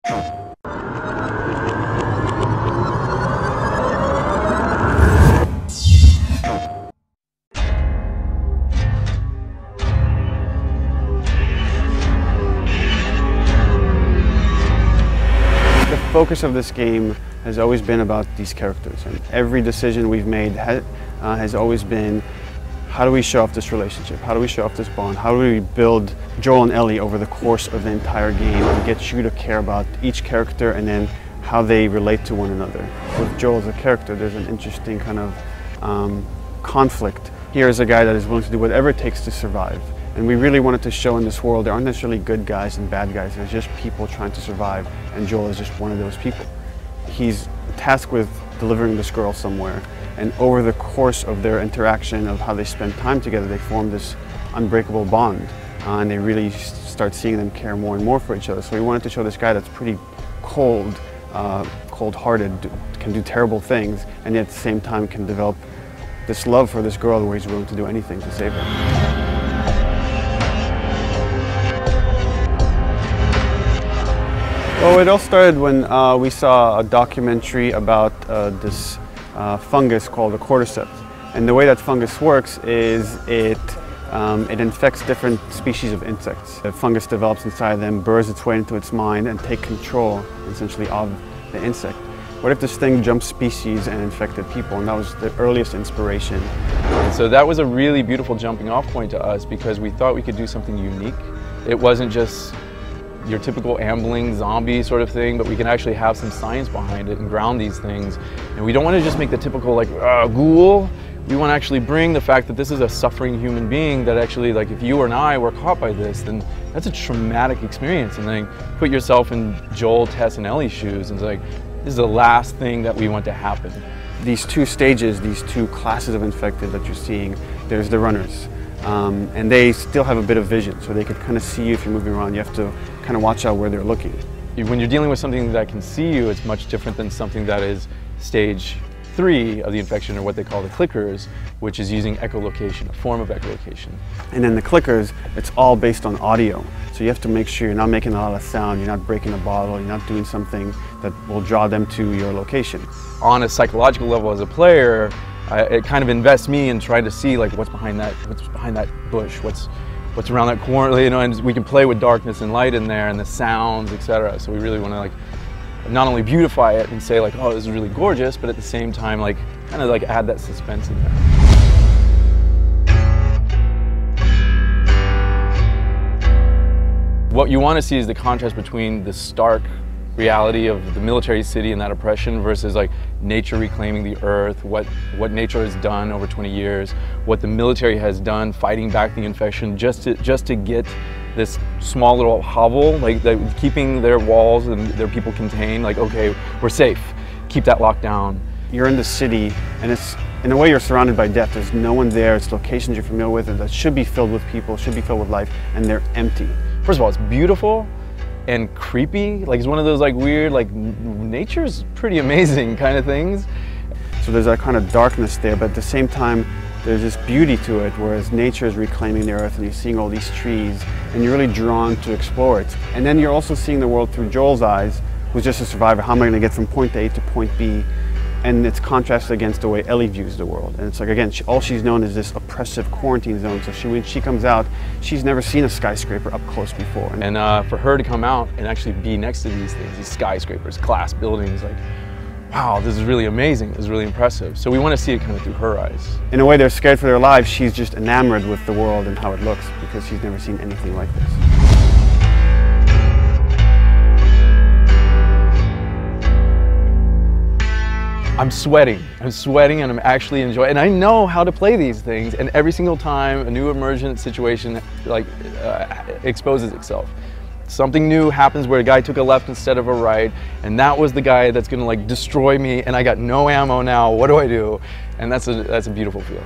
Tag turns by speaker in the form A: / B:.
A: The focus of this game has always been about these characters, and every decision we've made has always been, how do we show off this relationship? How do we show off this bond? How do we build Joel and Ellie over the course of the entire game and get you to care about each character and then how they relate to one another? With Joel as a character, there's an interesting kind of conflict. Here is a guy that is willing to do whatever it takes to survive. And we really wanted to show in this world there aren't necessarily good guys and bad guys. There's just people trying to survive, and Joel is just one of those people. He's tasked with delivering this girl somewhere, and over the course of their interaction, of how they spend time together, they form this unbreakable bond, and they really start seeing them care more and more for each other. So we wanted to show this guy that's pretty cold, cold-hearted, can do terrible things, and yet at the same time can develop this love for this girl where he's willing to do anything to save her. Well, it all started when we saw a documentary about this fungus called the cordyceps. And the way that fungus works is it infects different species of insects. The fungus develops inside them, burrows its way into its mind, and take control, essentially, of the insect. What if this thing jumped species and infected people? And that was the earliest inspiration.
B: And so that was a really beautiful jumping off point to us, because we thought we could do something unique. It wasn't just your typical ambling zombie sort of thing, but we can actually have some science behind it and ground these things. And we don't want to just make the typical like ghoul. We want to actually bring the fact that this is a suffering human being that actually, like, if you or I were caught by this, then that's a traumatic experience. And then put yourself in Joel, Tess, and Ellie's shoes, and it's like, this is the last thing that we want to happen.
A: These two stages, these two classes of infected that you're seeing, there's the runners. And they still have a bit of vision, so they could kind of see you if you're moving around. You have to kind of watch out where they're looking.
B: When you're dealing with something that can see you, it's much different than something that is stage 3 of the infection, or what they call the clickers, which is using echolocation, a form of echolocation.
A: And then the clickers, it's all based on audio. So you have to make sure you're not making a lot of sound, you're not breaking a bottle, you're not doing something that will draw them to your location.
B: On a psychological level as a player, it kind of invests me in trying to see, like, what's behind that bush, what's around that corner, you know, and we can play with darkness and light in there and the sounds, etc. So we really want to, like, not only beautify it and say, like, oh, this is really gorgeous, but at the same time, like, kind of like add that suspense in there. What you want to see is the contrast between the stark reality of the military city and that oppression versus, like, nature reclaiming the earth, what nature has done over 20 years, what the military has done fighting back the infection just to get this small little hovel, like keeping their walls and their people contained, like, okay, we're safe, keep that locked down.
A: You're in the city, and it's, in a way, you're surrounded by death. There's no one there, it's locations you're familiar with, and that should be filled with people, should be filled with life, and they're empty.
B: First of all, it's beautiful and creepy, like it's one of those, like, weird, like, nature's pretty amazing kind of things.
A: So there's that kind of darkness there, but at the same time, there's this beauty to it, whereas nature is reclaiming the earth and you're seeing all these trees and you're really drawn to explore it. And then you're also seeing the world through Joel's eyes, who's just a survivor. How am I going to get from point A to point B? And it's contrasted against the way Ellie views the world. And it's like, again, all she's known is this oppressive quarantine zone. So when she comes out, she's never seen a skyscraper up close before.
B: And for her to come out and actually be next to these things, these skyscrapers, glass buildings, like, wow, this is really amazing, this is really impressive. So we want to see it kind of through her eyes. In
A: a way, they're scared for their lives. She's just enamored with the world and how it looks because she's never seen anything like this.
B: I'm sweating and I'm actually enjoying, and I know how to play these things, and every single time a new emergent situation, like, exposes itself. Something new happens where a guy took a left instead of a right, and that was the guy that's gonna, like, destroy me, and I got no ammo now, what do I do? And that's a beautiful feeling.